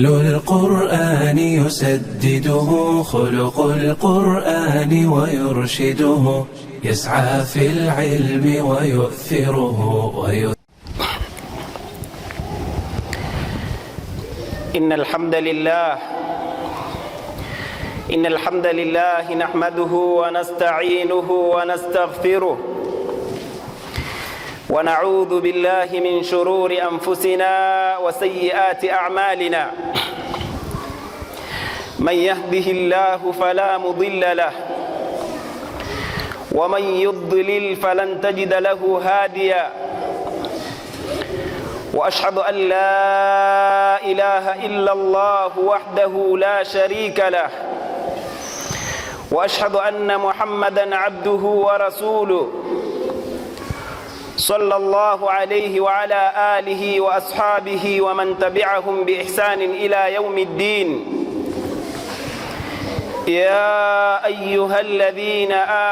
القرآن يسدده خلق القرآن ويرشده يسعى في العلم ويؤثره إن الحمد لله نحمده ونستعينه ونستغفره ونعوذ بالله من شرور أنفسنا وسيئات أعمالنا من يهده الله فلا مضل له ومن يضلل فلن تجد له هاديا وأشهد أن لا إله إلا الله وحده لا شريك له وأشهد أن محمدًا عبده ورسوله صلى الله عليه وعلى آله وأصحابه ومن تبعهم بإحسان إلى يوم الدين. يا أيها الذين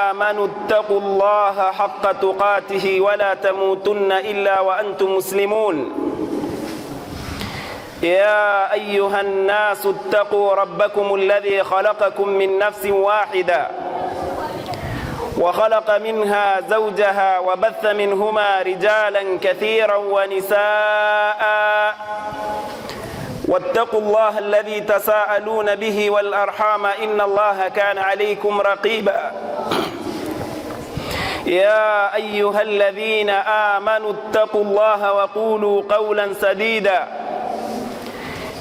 آمنوا اتقوا الله حق تقاته ولا تموتن إلا وأنتم مسلمون. يا أيها الناس اتقوا ربكم الذي خلقكم من نفس واحدة وخلق منها زوجها وبث منهما رجالا كثيرا ونساء واتقوا الله الذي تساءلون به والأرحام إن الله كان عليكم رقيبا. يا أيها الذين آمنوا اتقوا الله وقولوا قولا سديدا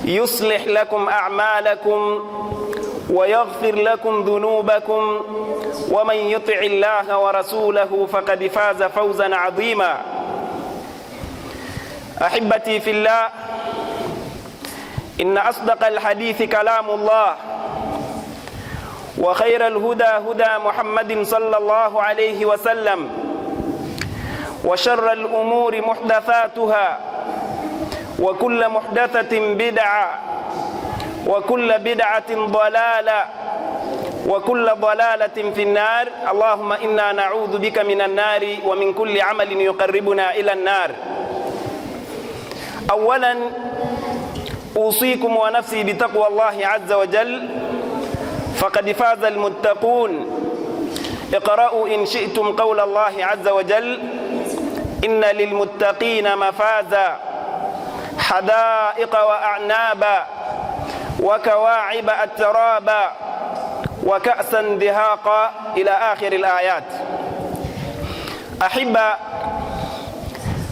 يصلح لكم أعمالكم ويغفر لكم ذنوبكم ومن يطع الله ورسوله فقد فاز فوزا عظيما. أحبتي في الله، إن أصدق الحديث كلام الله وخير الهدى هدى محمد صلى الله عليه وسلم وشر الأمور محدثاتها وكل محدثة بدعة وكل بدعة ضلالة وكل ضلالة في النار. اللهم إنا نعوذ بك من النار ومن كل عمل يقربنا إلى النار. أولا أوصيكم ونفسي بتقوى الله عز وجل فقد فاز المتقون. اقرأوا إن شئتم قول الله عز وجل: إن للمتقين مفازا حدائق وأعنابا وكواعب أترابا وكأسا دهاقا إلى آخر الآيات. أحبة،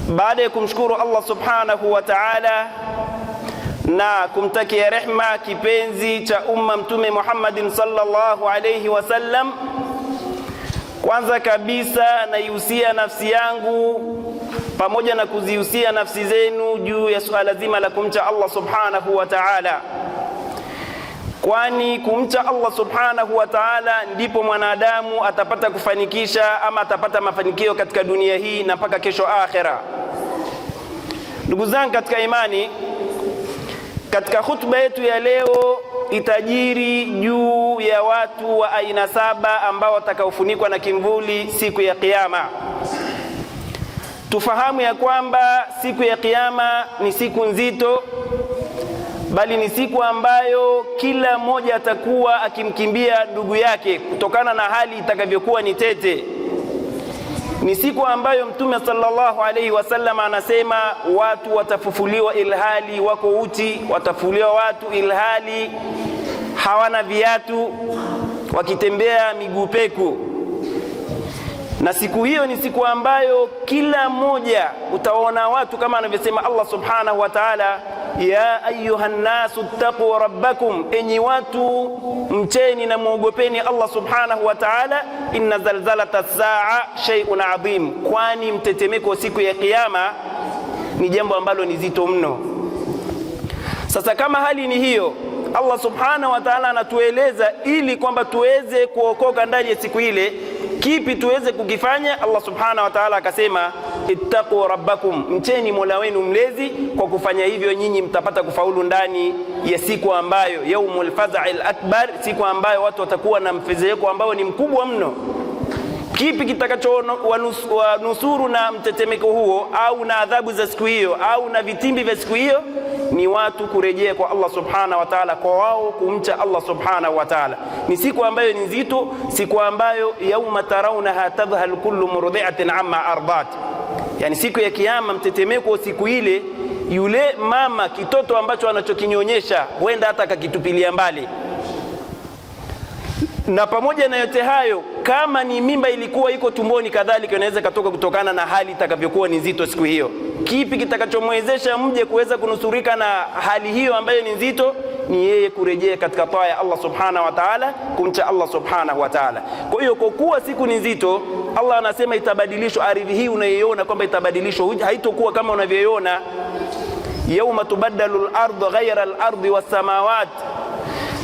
baada ya kumshukuru Allah subhanahu wa ta'ala na kumtakia rehma kipenzi cha umma Mtume Muhammadin sallallahu alayhi wasallam, kwanza kabisa naihusia nafsi yangu pamoja na kuzihusia nafsi zenu juu ya suala zima la kumcha Allah subhanahu wa ta'ala, kwani kumcha Allah subhanahu wa ta'ala ndipo mwanadamu atapata kufanikisha ama atapata mafanikio katika dunia hii na mpaka kesho akhera. Ndugu zangu katika imani, katika khutba yetu ya leo itajiri juu ya watu wa aina saba ambao watakaofunikwa na kimvuli siku ya kiyama. Tufahamu ya kwamba siku ya kiyama ni siku nzito, bali ni siku ambayo kila mmoja atakuwa akimkimbia ndugu yake kutokana na hali itakavyokuwa ni tete. Ni siku ambayo Mtume sallallahu alaihi wasallam anasema watu watafufuliwa ilhali wako uchi, watafufuliwa watu ilhali hawana viatu, wakitembea miguu peku. Na siku hiyo ni siku ambayo kila mmoja utaona watu kama anavyosema Allah subhanahu wa ta'ala: ya ayyuhan nasu ttaqu rabbakum, enyi watu mcheni na muogopeni Allah subhanahu wa ta'ala, inna zalzalata saa shay'un adhim, kwani mtetemeko siku ya kiyama ni jambo ambalo ni zito mno. Sasa kama hali ni hiyo, Allah subhanahu wa ta'ala anatueleza ili kwamba tuweze kuokoka ndani ya siku ile, kipi tuweze kukifanya. Allah subhanahu wa ta'ala akasema: ittaqu rabbakum, mcheni Mola wenu mlezi. Kwa kufanya hivyo nyinyi mtapata kufaulu ndani ya siku ambayo yaumul faza'il akbar, siku ambayo watu watakuwa na mfedheko ambao ni mkubwa mno. Kipi kitakachowanusuru na mtetemeko huo au na adhabu za siku hiyo au na vitimbi vya siku hiyo? Ni watu kurejea kwa Allah subhanahu wa ta'ala, kwa wao kumcha Allah subhanahu wa ta'ala. Ni siku ambayo ni nzito, siku ambayo yauma tarawnaha tadhhalu kullu murdi'atin amma ardat, yani siku ya kiyama, mtetemeko siku ile, yule mama kitoto ambacho anachokinyonyesha huenda hata akakitupilia mbali. Na pamoja na yote hayo, kama ni mimba ilikuwa iko tumboni, kadhalika inaweza katoka kutokana na hali itakavyokuwa ni nzito siku hiyo. Kipi kitakachomwezesha mje kuweza kunusurika na hali hiyo ambayo ni nzito? Ni yeye kurejea katika taa ya Allah subhanahu wa ta'ala, kumcha Allah subhanahu wa ta'ala. Kwa hiyo kwa kuwa siku ni nzito, Allah anasema itabadilishwa ardhi hii unayoiona, kwamba itabadilishwa, haitokuwa kama unavyoiona. Yauma tubaddalu al-ardu ghayra al-ardi was-samawat,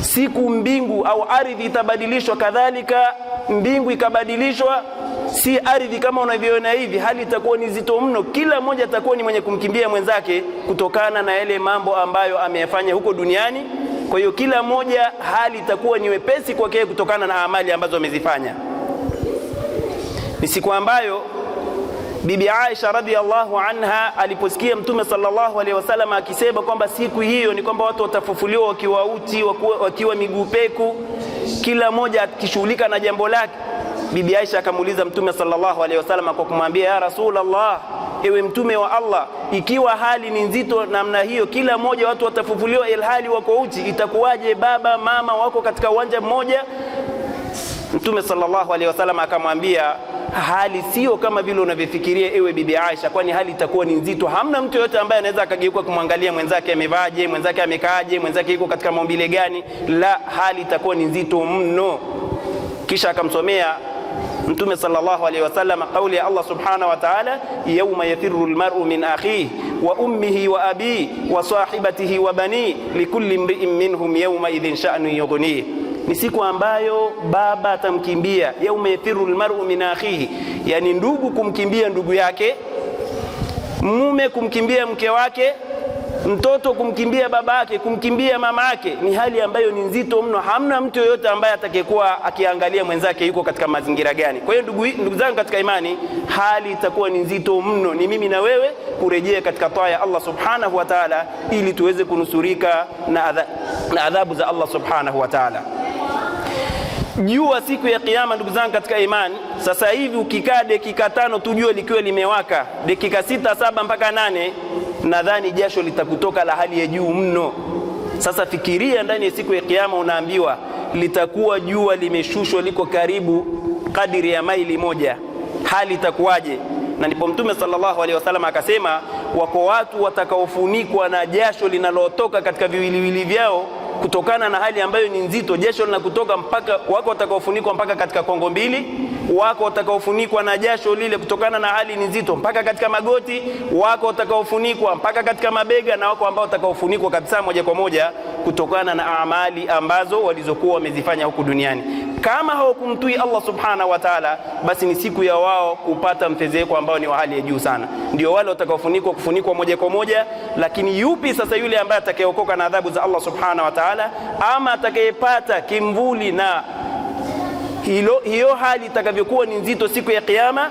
siku mbingu au ardhi itabadilishwa, kadhalika mbingu ikabadilishwa, si ardhi kama unavyoona hivi. Hali itakuwa ni nzito mno, kila mmoja atakuwa ni mwenye kumkimbia mwenzake kutokana na yale mambo ambayo ameyafanya huko duniani. Kwa hiyo kila mmoja hali itakuwa ni wepesi kwake kutokana na amali ambazo amezifanya. Ni siku ambayo Bibi Aisha radhiallahu anha aliposikia Mtume sallallahu alaihi wasallam akisema kwamba siku hiyo ni kwamba watu watafufuliwa wakiwa uchi, wakiwa miguu peku, kila mmoja akishughulika na jambo lake, Bibi Aisha akamuuliza Mtume sallallahu alaihi wasallam kwa kumwambia, ya Rasulullah, ewe Mtume wa Allah, ikiwa hali ni nzito namna hiyo, kila mmoja watu watafufuliwa ilhali wako uchi, itakuwaje baba mama wako katika uwanja mmoja? Mtume sallallahu alaihi wasallam akamwambia, hali sio kama vile unavyofikiria ewe Bibi Aisha, kwani hali itakuwa ni nzito. Hamna mtu yote ambaye anaweza akageuka kumwangalia mwenzake amevaaje, mwenzake amekaaje, mwenzake yuko katika maumbile gani. La, hali itakuwa ni nzito mno. Kisha akamsomea Mtume sallallahu alaihi wasallam kauli ya Allah subhanahu wa ta'ala, yawma yafirru almar'u min akhihi wa ummihi wa abihi wa sahibatihi wa bani likulli imri'in minhum yawma idhin sha'nu yughnihi. Ni siku ambayo baba atamkimbia, yauma yafirru almar'u min akhihi, yani ndugu kumkimbia ndugu yake, mume kumkimbia mke wake, mtoto kumkimbia baba yake, kumkimbia mama yake. Ni hali ambayo ni nzito mno. Hamna mtu yoyote ambaye atakayekuwa akiangalia mwenzake yuko katika mazingira gani. Kwa hiyo ndugu zangu katika imani, hali itakuwa ni nzito mno. Ni mimi na wewe kurejea katika taa ya Allah subhanahu wa ta'ala, ili tuweze kunusurika na adhabu za Allah subhanahu wa ta'ala. Jua siku ya kiyama, ndugu zangu katika imani, sasa hivi ukikaa dakika 5 tu jua likiwa limewaka, dakika 6, 7 mpaka 8, nadhani jasho litakutoka la hali ya juu mno. Sasa fikiria, ndani ya siku ya kiyama unaambiwa litakuwa jua limeshushwa liko karibu kadiri ya maili 1, hali itakuwaje? Na ndipo Mtume sallallahu alaihi wasallam akasema, wako watu watakaofunikwa na jasho linalotoka katika viwiliwili vyao kutokana na hali ambayo ni nzito. Jasho linakutoka mpaka, wako watakaofunikwa mpaka katika kongo mbili, wako watakaofunikwa na jasho lile kutokana na hali ni nzito mpaka katika magoti, wako watakaofunikwa mpaka katika mabega, na wako ambao watakaofunikwa kabisa moja kwa moja kutokana na amali ambazo walizokuwa wamezifanya huku duniani. Kama hawakumtii Allah subhanahu wa ta'ala, basi ni siku ya wao kupata mfezeko ambao ni wa hali ya juu sana. Ndio wale watakaofunikwa kufunikwa moja kwa moja. Lakini yupi sasa yule ambaye atakayeokoka na adhabu za Allah subhanahu wa ta'ala, ama atakayepata kimvuli na hiyo hali itakavyokuwa ni nzito siku ya kiyama?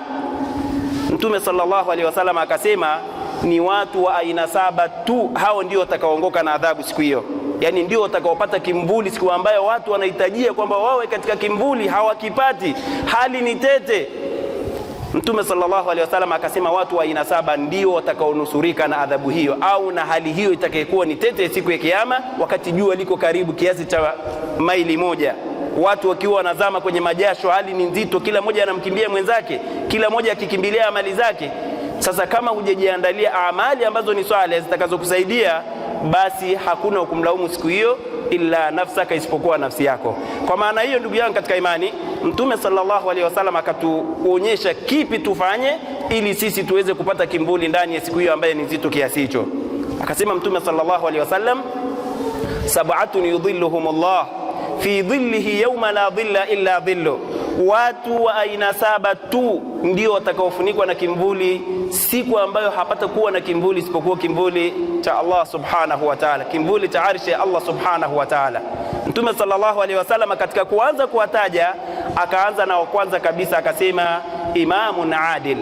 Mtume sallallahu alaihi wasallam akasema, ni watu wa aina 7 tu, hao ndio watakaoongoka na adhabu siku hiyo. Yani ndio watakaopata kimvuli, siku ambayo watu wanahitajia kwamba wawe katika kimvuli, hawakipati, hali ni tete. Mtume sallallahu alaihi wasallam akasema watu wa aina 7 ndio watakaonusurika na adhabu hiyo, au na hali hiyo itakayekuwa ni tete siku ya kiyama, wakati jua liko karibu kiasi cha maili 1, watu wakiwa wanazama kwenye majasho, hali ni nzito, kila mmoja anamkimbia mwenzake, kila mmoja akikimbilia amali zake. Sasa kama hujajiandalia amali ambazo ni swala zitakazokusaidia, basi hakuna kumlaumu siku hiyo illa nafsaka, isipokuwa nafsi yako. Kwa maana hiyo, ndugu yangu katika imani, Mtume sallallahu alaihi wasallam akatuonyesha kipi tufanye ili sisi tuweze kupata kimvuli ndani ya siku hiyo ambayo ni nzito kiasi hicho. Akasema Mtume sallallahu alaihi wasallam, 7 yudhilluhumullah fi dhillihi yawma la dhilla illa dhillu. Watu wa aina 7 tu ndio watakaofunikwa na kimvuli siku ambayo hapata kuwa na kimvuli isipokuwa kimvuli cha Allah subhanahu wa ta'ala, kimvuli cha arshi ya Allah subhanahu wa ta'ala. Mtume sallallahu alaihi wasallam katika kuanza kuwataja Akaanza na wa kwanza kabisa akasema imamun adil,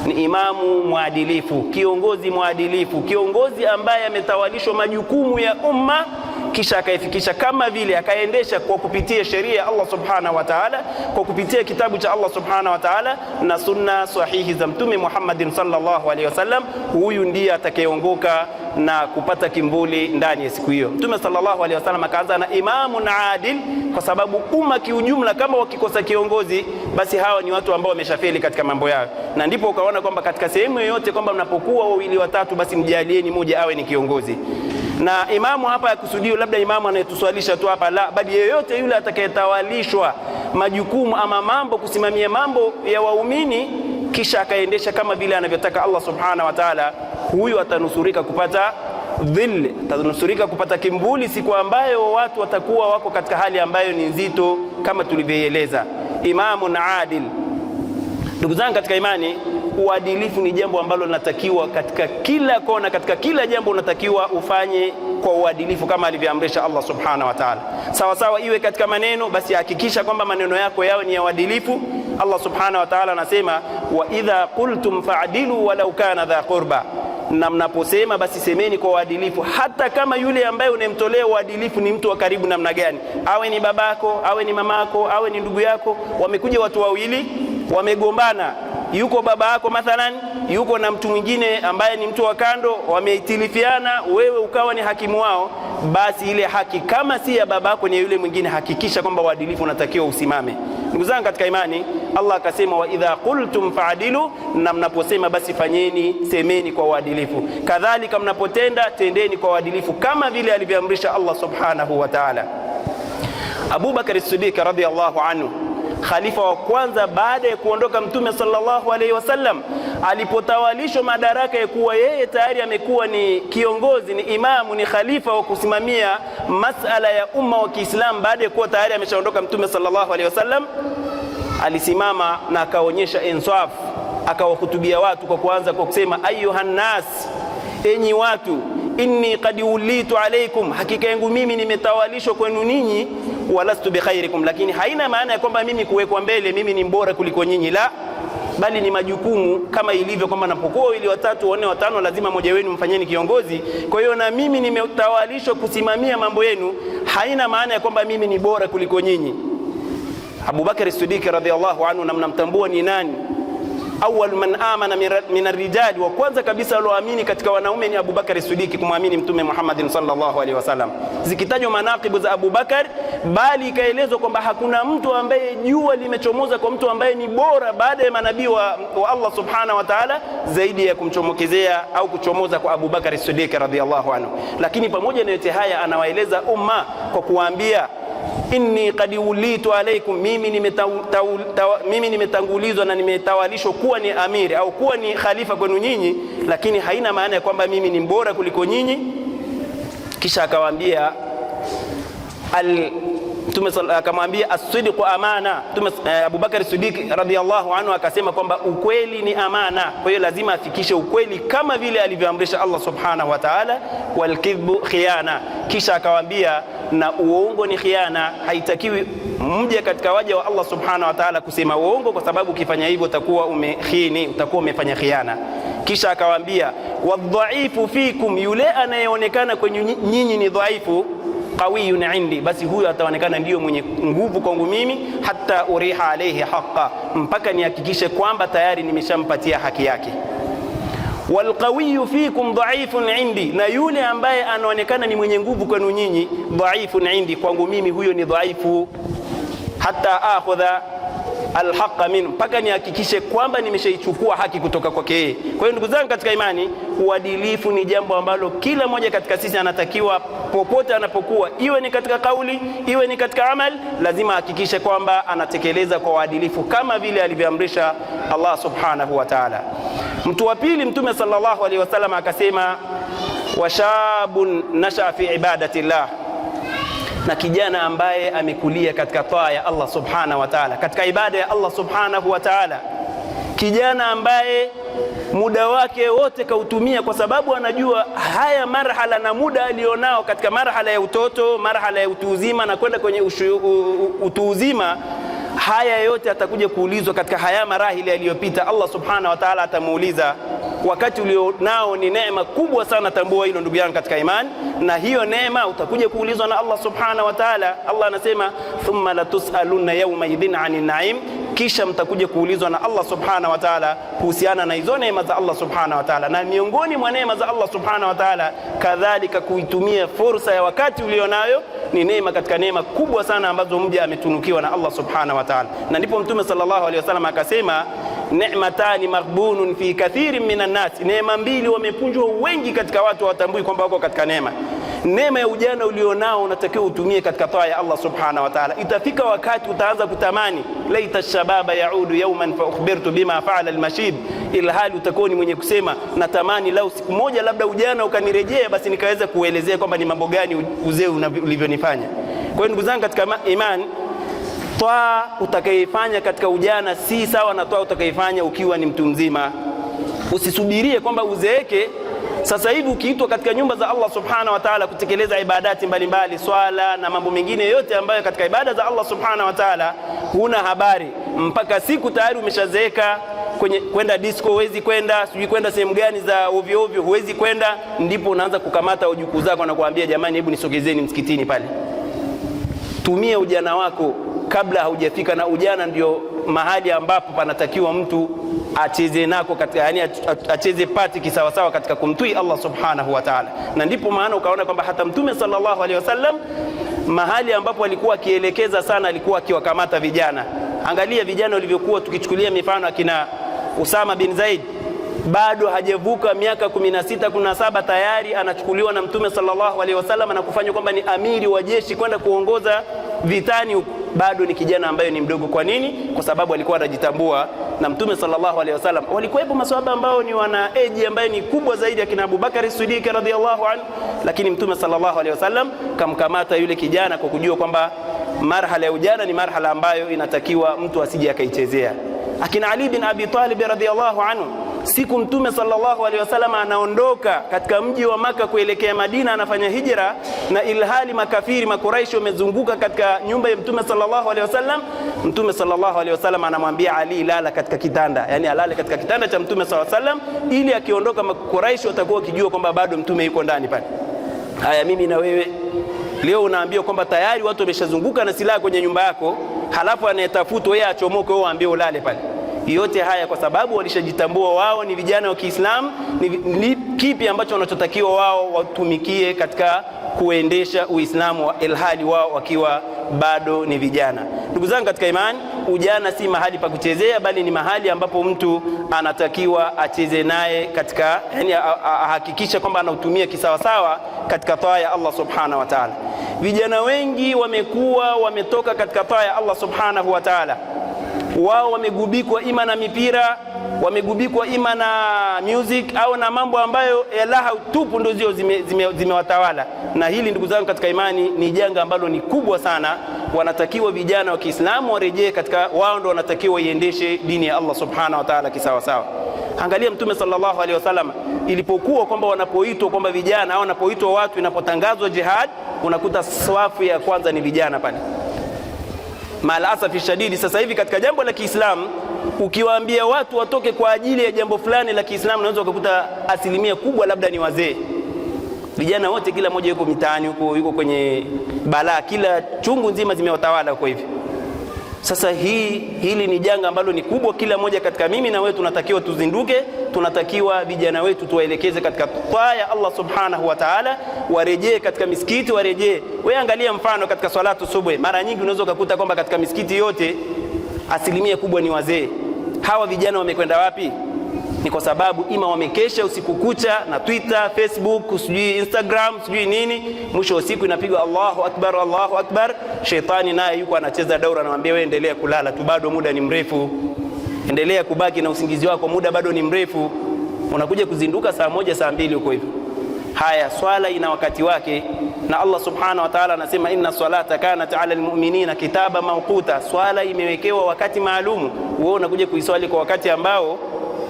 ni imamu mwadilifu, kiongozi mwadilifu, kiongozi ambaye ametawalishwa majukumu ya umma kisha akaifikisha kama vile akaendesha kwa kupitia sheria ya Allah subhanahu wa ta'ala, kwa kupitia kitabu cha Allah subhanahu wa ta'ala na sunna sahihi za Mtume Muhammadin sallallahu alaihi wasallam. Huyu ndiye atakayeongoka na kupata kimvuli ndani ya siku hiyo. Mtume sallallahu alaihi wasallam akaanza na imamun adil, kwa sababu umma kiujumla kama wakikosa kiongozi, basi hawa ni watu ambao wameshafeli katika mambo yao. Na ndipo ukaona kwamba katika sehemu yoyote kwamba mnapokuwa wawili watatu, basi mjalieni mmoja awe ni kiongozi. Na imamu hapa yakusudio labda imamu anayetuswalisha tu hapa, la, bali yeyote yule atakayetawalishwa majukumu ama mambo, kusimamia mambo ya waumini kisha akaendesha kama vile anavyotaka Allah subhanahu wa ta'ala, huyu atanusurika kupata dhil, atanusurika kupata kimvuli siku ambayo watu watakuwa wako katika hali ambayo ni nzito kama tulivyoeleza. Imamun adil. Ndugu zangu katika imani, uadilifu ni jambo ambalo linatakiwa katika kila kona, katika kila jambo unatakiwa ufanye kwa uadilifu kama alivyoamrisha Allah subhanahu wa ta'ala. Sawa sawa, iwe katika maneno, basi hakikisha kwamba maneno yako yawe ni ya uadilifu. Allah subhanahu wa ta'ala anasema wa idha qultum fa'dilu walau kana dha qurba, na mnaposema basi semeni kwa uadilifu, hata kama yule ambaye unemtolea uadilifu ni mtu wa karibu namna gani, awe ni babako, awe ni mamako, awe ni ndugu yako. Wamekuja watu wawili wamegombana, yuko baba yako mathalan, yuko na mtu mwingine ambaye ni mtu wa kando, wameitilifiana, wewe ukawa ni hakimu wao, basi ile haki kama si ya babako ni yule mwingine, hakikisha kwamba uadilifu unatakiwa usimame. Ndugu zangu katika imani, Allah akasema wa idha qultum fa'dilu, na mnaposema basi fanyeni, semeni kwa uadilifu. Kadhalika mnapotenda, tendeni kwa uadilifu kama vile alivyoamrisha Allah subhanahu wa ta'ala. Abu Bakar as-Siddiq radhiyallahu anhu, khalifa wa kwanza baada ya kuondoka Mtume sallallahu alaihi wasallam, alipotawalishwa madaraka ya kuwa yeye tayari amekuwa ni kiongozi, ni imamu, ni khalifa wa kusimamia masala ya umma wa Kiislamu, baada ya kuwa tayari ameshaondoka Mtume sallallahu alaihi wasallam, alisimama na akaonyesha insaf, akawahutubia watu kwa kuanza kwa kusema ayuhan nas, enyi watu, inni qad ulitu alaikum, hakika yangu mimi nimetawalishwa kwenu ninyi, walastu bikhairikum, lakini haina maana ya kwamba mimi kuwekwa mbele, mimi ni mbora kuliko nyinyi, la, bali ni majukumu kama ilivyo kwamba napokuwa ili watatu wanne watano lazima mmoja wenu mfanyeni kiongozi. Kwa hiyo na mimi nimetawalishwa kusimamia mambo yenu, haina maana ya kwamba mimi ni bora kuliko nyinyi. Abu Bakar as-Siddiq radhiyallahu anhu, na mnamtambua ni nani? Awwal man amana min ar-rijal, wa kwanza kabisa alioamini katika wanaume ni Abu Bakar as-Siddiq, kumwamini Mtume Muhammadin sallallahu alaihi wasallam. Zikitajwa manaqibu za Abu Bakar, bali ikaelezwa kwamba hakuna mtu ambaye jua limechomoza kwa mtu ambaye ni bora baada ya manabii wa Allah subhanahu wa ta'ala zaidi ya kumchomokezea au kuchomoza kwa Abu Bakar as-Siddiq radhiyallahu anhu. Lakini pamoja na yote haya anawaeleza umma kwa kuambia inni qad ulitu alaikum, mimi nimetangulizwa na nimetawalishwa kuwa ni amiri au kuwa ni khalifa kwenu nyinyi, lakini haina maana ya kwamba mimi ni mbora kuliko nyinyi. Kisha akawaambia akamwambia as-sidqu amana. Abu Bakar as-Siddiq radhiyallahu anhu akasema kwamba ukweli ni amana, kwa hiyo lazima afikishe ukweli kama vile alivyoamrisha Allah subhanahu wa ta'ala, wal kidhbu khiyana. Kisha akawaambia na uongo ni khiana, haitakiwi mje katika waja wa Allah subhanahu wa ta'ala kusema uongo, kwa sababu ukifanya hivyo utakuwa umekhini, utakuwa umefanya khiana. Kisha akawaambia wadhaifu fikum, yule anayeonekana kwenye nyinyi ni dhaifu, qawiyun indi, basi huyo ataonekana ndiyo mwenye nguvu kwangu mimi, hatta uriha alayhi haqqa, mpaka nihakikishe kwamba tayari nimeshampatia haki yake. Walqawiyyu fikum dhaifun indi, na yule ambaye anaonekana ni mwenye nguvu kwenu nyinyi, dhaifun indi, kwangu mimi huyo ni dhaifu, hatta akhudha alhaqa min, mpaka nihakikishe kwamba nimeshaichukua haki kutoka kwake yeye. Kwa hiyo ndugu zangu katika imani, uadilifu ni jambo ambalo kila mmoja katika sisi anatakiwa popote anapokuwa, iwe ni katika kauli, iwe ni katika amal, lazima hakikishe kwamba anatekeleza kwa uadilifu kama vile alivyoamrisha Allah subhanahu wa ta'ala. Mtu wa pili, Mtume sallallahu alaihi wasallam akasema washabun nasha fi ibadatillah, na kijana ambaye amekulia katika taa ya Allah subhanahu wa ta'ala, katika ibada ya Allah subhanahu wa ta'ala, kijana ambaye muda wake wote kautumia, kwa sababu anajua haya marhala na muda alionao katika marhala ya utoto, marhala ya utu uzima na kwenda kwenye utu uzima, haya yote atakuja kuulizwa katika haya marahili yaliyopita. Allah subhanahu wa ta'ala atamuuliza, wakati ulionao ni neema kubwa sana, tambua hilo ndugu yangu katika imani, na hiyo neema utakuja kuulizwa na Allah subhanahu wa ta'ala. Allah anasema thumma latusaluna yawma idhin 'anil na'im, kisha mtakuja kuulizwa na Allah subhanahu wa ta'ala kuhusiana na hizo neema za Allah subhanahu wa ta'ala. Na miongoni mwa neema za Allah subhanahu wa ta'ala kadhalika kuitumia fursa ya wakati ulionayo ni neema katika neema kubwa sana ambazo mja ametunukiwa na Allah subhanahu wa ta'ala. Na ndipo Mtume sallallahu alaihi wasallam akasema, ni'matani maghbunun fi kathirin minan nas, neema mbili wamepunjwa wengi katika watu, hawatambui kwamba wako katika neema. Neema ya ujana ulionao unatakiwa utumie katika taa ya Allah subhanahu wa ta'ala. Itafika wakati utaanza kutamani, laita shababa yaudu yawman fa ukhbirtu bima fa'ala al-mashib, ilhali utakuwa ni mwenye kusema natamani lau siku moja labda ujana ukanirejea, basi nikaweza kuelezea kwamba ni mambo gani uzee ulivyonifanya. Kwa hiyo ndugu zangu katika imani, taa utakayefanya katika ujana si sawa na taa utakayefanya ukiwa ni mtu mzima. Usisubirie kwamba uzeeke. Sasa hivi ukiitwa katika nyumba za Allah subhanahu wa ta'ala kutekeleza ibadati mbalimbali, swala na mambo mengine yote ambayo katika ibada za Allah subhanahu wa ta'ala, huna habari mpaka siku tayari umeshazeeka. Kwenda disco huwezi kwenda, sijui kwenda sehemu gani za ovyo ovyo huwezi kwenda, ndipo unaanza kukamata wajukuu zako na kuambia, jamani, hebu nisogezeni msikitini pale. Tumia ujana wako kabla haujafika, na ujana ndio mahali ambapo panatakiwa mtu acheze nako katika, yani acheze pati kisawasawa katika kumtii Allah subhanahu wa ta'ala. Na ndipo maana ukaona kwamba hata Mtume sallallahu alaihi wasallam mahali ambapo alikuwa akielekeza sana, alikuwa akiwakamata vijana. Angalia vijana walivyokuwa, tukichukulia mifano akina Usama bin Zaid, bado hajavuka miaka 16 17 tayari anachukuliwa na Mtume sallallahu alaihi wasallam na kufanywa kwamba ni amiri wa jeshi kwenda kuongoza vitani huko. Bado ni kijana ambaye ni mdogo. Kwa nini? Kwa sababu alikuwa anajitambua. Na Mtume sallallahu alaihi wasallam, walikuwepo maswahaba ambao ni wana age ambaye ni kubwa zaidi, akina Abu Bakar as-Siddiq radhiyallahu anhu, lakini Mtume sallallahu alaihi wasallam kamkamata yule kijana kwa kujua kwamba marhala ya ujana ni marhala ambayo inatakiwa mtu asije akaichezea. Akina Ali bin Abi Talib radhiyallahu anhu, siku Mtume sallallahu alaihi wasallam anaondoka katika mji wa Maka kuelekea Madina, anafanya hijra, na ilhali makafiri makuraishi wamezunguka katika nyumba ya Mtume sallallahu alaihi wasallam, Mtume sallallahu alaihi wasallam anamwambia Ali, lala katika kitanda, yani alale katika kitanda cha Mtume sallallahu alaihi wasallam, ili akiondoka makuraishi watakuwa wakijua kwamba bado Mtume yuko ndani pale. Haya, mimi na wewe leo unaambia kwamba tayari watu wameshazunguka na silaha kwenye nyumba yako, halafu anayetafuta wewe achomoke, wewe aambie ulale pale. Yote haya kwa sababu walishajitambua wao ni vijana wa Kiislamu, ni kipi ambacho wanachotakiwa wao watumikie katika kuendesha Uislamu wa ilhali wao wakiwa bado ni vijana. Ndugu zangu katika imani, ujana si mahali pa kuchezea, bali ni mahali ambapo mtu anatakiwa acheze naye katika, yani ahakikisha kwamba anautumia kisawasawa katika taa ya Allah subhanahu wa ta'ala. Vijana wengi wametoka katika taa ya Allah subhanahu wa ta'ala, wao wamegubikwa ima na mipira, wamegubikwa ima na music au na mambo ambayo laha tupu ndio zimewatawala. Na hili ndugu zangu katika imani ni janga ambalo ni kubwa sana. Wanatakiwa vijana wa Kiislamu warejee katika, wao ndio wanatakiwa iendeshe dini ya Allah subhanahu wa ta'ala kisawa sawa. Angalia Mtume sallallahu alaihi wasallam ilipokuwa kwamba wanapoitwa kwamba vijana au wanapoitwa watu, inapotangazwa jihad, unakuta swafu ya kwanza ni vijana pale. Maalasafi shadidi, sasa hivi katika jambo la Kiislamu ukiwaambia watu watoke kwa ajili ya jambo fulani la Kiislamu, unaweza kukuta asilimia kubwa labda ni wazee. Vijana wote kila mmoja yuko mitaani huko, yuko kwenye balaa, kila chungu nzima zimewatawala huko hivi. Sasa hili ni janga ambalo ni kubwa. Kila mmoja katika mimi na wewe tunatakiwa tuzinduke, tunatakiwa vijana wetu tuwaelekeze katika taa ya Allah subhanahu wa ta'ala, warejee katika misikiti, warejee. Wewe angalia mfano katika salatu subuhi, mara nyingi unaweza kukuta kwamba katika misikiti yote asilimia kubwa ni wazee. Hawa vijana wamekwenda wapi? Ni kwa sababu ima wamekesha usiku kucha na Twitter, Facebook, sijui Instagram, sijui nini, mwisho wa siku inapigwa Allahu akbar, Allahu akbar. Shetani naye yuko anacheza daura, anamwambia wewe endelea kulala tu, bado muda ni mrefu, endelea kubaki na usingizi wako, muda bado ni mrefu. Unakuja kuzinduka saa 1 saa 2 huko hivyo. Haya, swala ina wakati wake, na Allah subhanahu wa ta'ala anasema inna salata kanat ala almu'minina kitaba mawquta. Swala imewekewa wakati maalumu. Wewe unakuja kuiswali kwa wakati ambao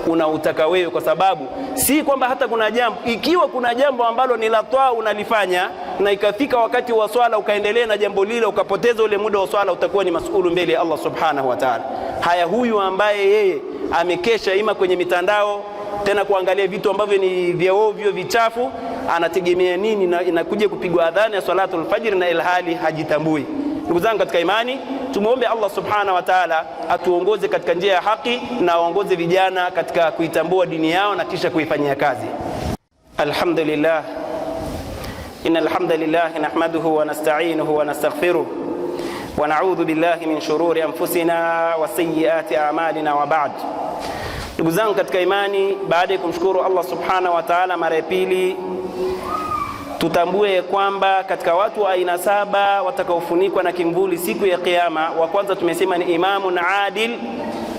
unautaka wewe, kwa sababu si kwamba hata kuna jambo, ikiwa kuna jambo ambalo ni la toa unalifanya na ikafika wakati wa swala ukaendelea na jambo lile ukapoteza ule muda wa swala, utakuwa ni masuulu mbele ya Allah subhanahu wa ta'ala. Haya, huyu ambaye yeye amekesha ima kwenye mitandao tena kuangalia vitu ambavyo ni vya ovyo vichafu, anategemea nini na inakuja kupigwa adhana ya salatul fajr na ilhali hajitambui? Ndugu zangu katika imani, tumuombe Allah subhanahu wa ta'ala atuongoze katika njia ya haki na aongoze vijana katika kuitambua dini yao na kisha kuifanyia kazi. Alhamdulillah, innal hamdalillah nahmaduhu wa nasta'inuhu wa nastaghfiruh wa na'udhu billahi min shururi anfusina wa sayyiati a'malina wa ba'd. Ndugu zangu katika imani, baada ya kumshukuru Allah subhanahu wa ta'ala mara ya pili, tutambue kwamba katika watu wa aina 7 watakaofunikwa na kimvuli siku ya kiyama, wa kwanza tumesema ni imamun adil,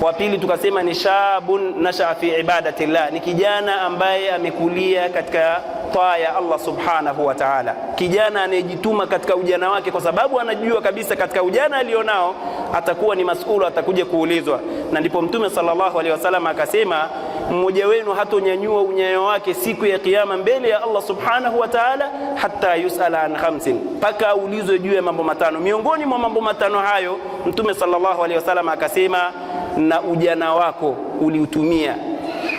wa pili tukasema ni shabun nasha fi ibadatillah, ni kijana ambaye amekulia katika taa ya Allah subhanahu wa ta'ala, kijana anayejituma katika ujana wake, kwa sababu anajua kabisa katika ujana alionao atakuwa ni masuulu, atakuja kuulizwa. Na ndipo Mtume sallallahu alaihi wasallam akasema, mmoja wenu hatonyanyua unyayo wake siku ya kiyama mbele ya Allah subhanahu wa ta'ala hatta yusala an khamsin, paka aulizwe juu ya mambo matano. Miongoni mwa mambo matano hayo Mtume sallallahu alaihi wasallam akasema, na ujana wako uliutumia,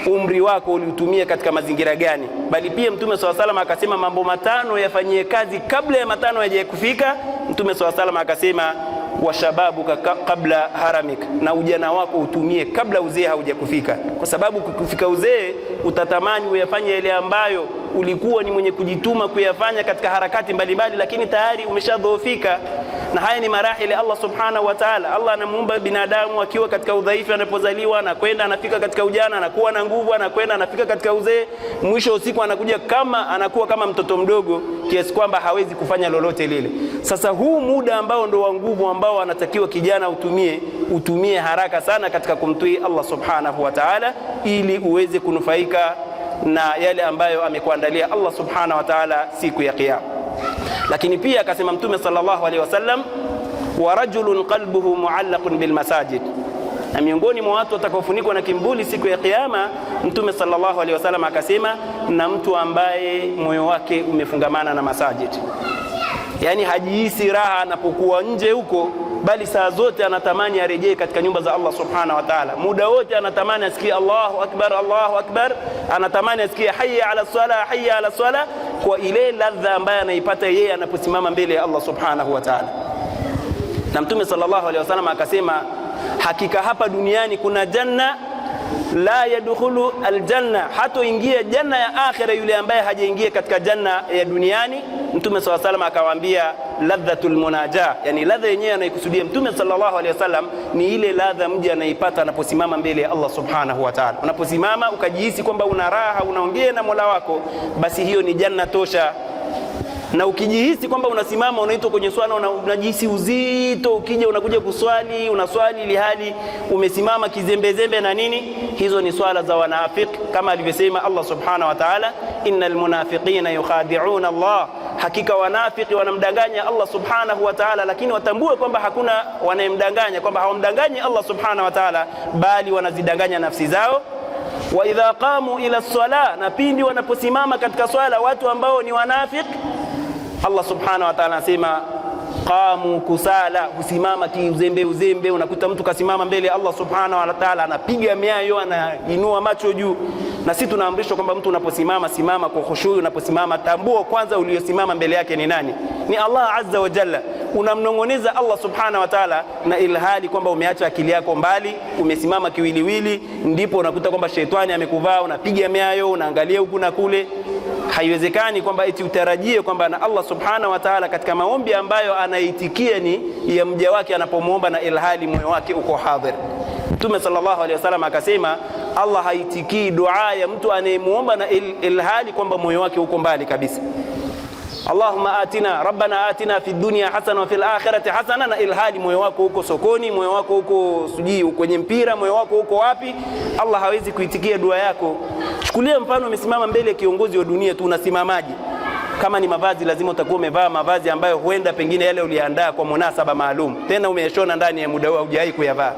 umri wako uliutumia katika mazingira gani? Bali pia Mtume sallallahu alaihi wasallam akasema mambo matano yafanyie kazi kabla ya matano hayaje kufika. Mtume sallallahu alaihi wasallam akasema, washababuka kabla haramik, na ujana wako utumie kabla uzee haujakufika, kwa sababu kufika uzee utatamani uyafanye yale ambayo ulikuwa ni mwenye kujituma kuyafanya katika harakati mbalimbali, lakini tayari umeshadhoofika. Na haya ni marahili Allah subhanahu wa ta'ala. Allah anamuumba binadamu akiwa katika udhaifu, anapozaliwa anakwenda anafika katika ujana, anakuwa na nguvu, anakwenda anafika katika uzee, mwisho usiku anakuja kama anakuwa kama mtoto mdogo kiasi kwamba hawezi kufanya lolote lile. Sasa huu muda ambao ndo wa nguvu ambao anatakiwa kijana utumie haraka sana katika kumtii Allah subhanahu wa ta'ala, ili uweze kunufaika na yale ambayo amekuandalia Allah subhanahu wa ta'ala siku ya kiyama. Lakini pia akasema Mtume sallallahu alaihi wasallam, wa rajulun qalbuhu muallaqun bil masajid, na miongoni mwa watu watakaofunikwa na kimvuli siku ya kiyama, Mtume sallallahu alaihi wasallam akasema, na mtu ambaye moyo wake umefungamana na masajid, yani hajihisi raha anapokuwa nje huko, bali saa zote anatamani arejee katika nyumba za Allah subhanahu wa ta'ala. Muda wote anatamani asikie Allahu akbar, Allahu akbar, anatamani asikie hayya ala sala, hayya ala sala, kwa ile ladha ambayo anaipata yeye anaposimama mbele ya Allah subhanahu wa ta'ala. Na Mtume sallallahu alaihi wasallam akasema, hakika hapa duniani kuna janna la yadkhulu aljanna, hatoingia janna ya akhira yule ambaye hajaingia katika janna ya duniani. Mtume sallallahu alaihi wasallam akawaambia, ladhatul munaja, yani ladha yenyewe anaikusudia Mtume sallallahu alaihi wasallam ni ile ladha mja anaipata anaposimama mbele ya Allah subhanahu wa ta'ala. Unaposimama ukajihisi kwamba una raha, unaongea na Mola wako, basi hiyo ni janna tosha. Na ukijihisi kwamba unasimama unaitwa kwenye swala unajihisi uzito, ukija unakuja kuswali unaswali ili hali umesimama kizembezembe na nini, hizo ni swala za wanafiki, kama alivyosema Allah subhanahu wa ta'ala, innal munafiqina yukhadi'una Allah, hakika wanafiki wanamdanganya Allah subhanahu wa ta'ala. Lakini watambue kwamba hakuna wanayemdanganya, kwamba hawamdanganyi Allah subhanahu wa ta'ala, bali wanazidanganya nafsi zao. Wa idha qamu ila sala, na pindi wanaposimama katika swala watu ambao ni wanafiki, Allah subhanahu wa ta'ala anasema qamu kusala, husimama kiuzembe. Unakuta mtu kasimama mbele ya Allah subhanahu wa ta'ala anapiga miayo, anainua macho juu. Na sisi tunaamrishwa kwamba mtu unaposimama, simama kwa khushu. Unaposimama tambua kwanza uliosimama mbele yake ni nani, ni Allah azza wa jalla. Unamnongoneza Allah subhanahu wa ta'ala na ilhali kwamba umeacha akili yako mbali, umesimama kiwiliwili, ndipo unakuta kwamba shetani amekuvaa, unapiga miayo, unaangalia huku na kule. Haiwezekani kwamba eti utarajie kwamba na Allah subhanahu wa ta'ala katika maombi ambayo anaitikia ni ya mja wake anapomuomba na ilhali moyo wake uko hadhir. Mtume sallallahu alaihi wasallam akasema, Allah haitikii dua ya mtu anayemuomba na ilhali kwamba moyo wake uko mbali kabisa. Allahumma atina, rabbana atina fi dunya hasana wa fil akhirati hasana, na ilhali moyo wako uko sokoni, moyo wako uko sujui kwenye mpira, moyo wako uko wapi, Allah hawezi kuitikia dua yako. Chukulia mfano umesimama mbele ya kiongozi wa dunia tu, unasimamaje? Kama ni mavazi, lazima utakuwa umevaa mavazi ambayo huenda pengine yale uliandaa kwa munasaba maalum, tena umeyashona ndani ya muda huu hujai kuyavaa.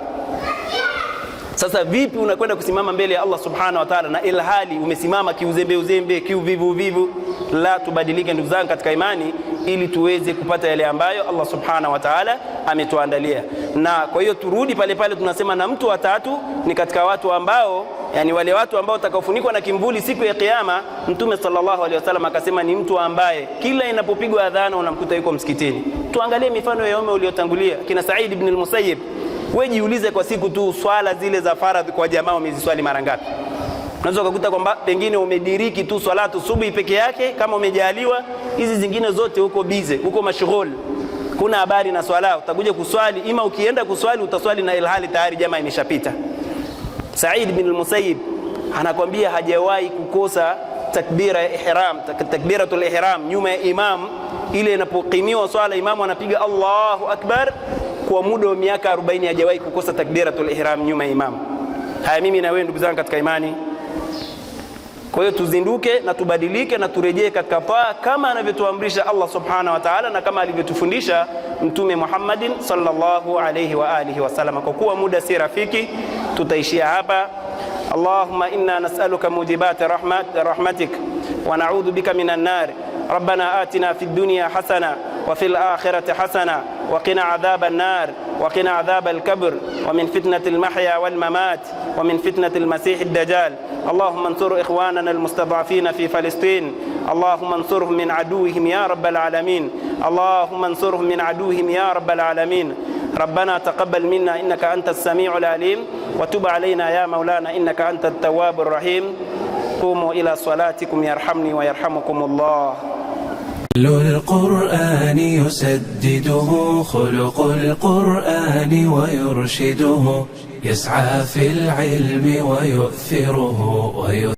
Sasa vipi unakwenda kusimama mbele ya Allah subhanahu wa ta'ala na ilhali umesimama kiuzembe, kiuvivu? La, tubadilike ndugu zangu katika imani, ili tuweze kupata yale ambayo Allah subhanahu wa ta'ala ametuandalia. Na kwa hiyo turudi pale pale, tunasema na mtu wa tatu ni katika watu ambao, yani wale watu ambao watakaofunikwa na kimvuli siku ya kiyama. Mtume sallallahu alaihi wasallam akasema ni mtu ambaye kila inapopigwa adhana unamkuta yuko msikitini. Tuangalie mifano ya wema uliotangulia, kina Said ibn al-Musayyib. Wewe jiulize, kwa siku tu swala zile za faradhi kwa jamaa umeziswali mara ngapi? Unaweza kukuta kwamba pengine umediriki tu salatu subuhi peke yake kama umejaliwa, hizi zingine zote huko bize, huko mashghul, kuna habari na swala. Utakuja kuswali, ima ukienda kuswali utaswali na ilhali tayari jamaa imeshapita. Said bin al-Musayyib anakwambia hajawahi kukosa takbira ya ihram, takbiratul ihram nyuma ya imam. Ile inapokimiwa swala, imamu anapiga Allahu akbar, kwa muda wa miaka 40 hajawahi kukosa takbiratul ihram nyuma ya imam. Haya, mimi na wewe ndugu zangu katika imani, kwa hiyo tuzinduke na tubadilike na turejee katika taa kama anavyotuamrisha Allah subhanahu wa ta'ala na kama alivyotufundisha Mtume Muhammadin sallallahu alayhi wa alihi wasallam. Kwa kuwa muda si rafiki, tutaishia hapa. Allahumma inna nas'aluka mujibati rahmatik wa na'udhu bika minan nar. Rabbana atina fid dunya hasana wa fil akhirati hasana wa qina adhaban nar wa qina adhabal qabr wa min fitnatil mahya wal mamat wa min fitnatil masiihid dajjal. اللهم انصر إخواننا المستضعفين في فلسطين. اللهم انصرهم من عدوهم يا رب العالمين. اللهم انصرهم من عدوهم يا رب العالمين. ربنا تقبل منا إنك أنت السميع العليم، وتب علينا يا مولانا إنك أنت التواب الرحيم. قوموا إلى صلاتكم يرحمني ويرحمكم الله. القرآن يسدده خلق القرآن ويرشده، يسعى في العلم ويؤثره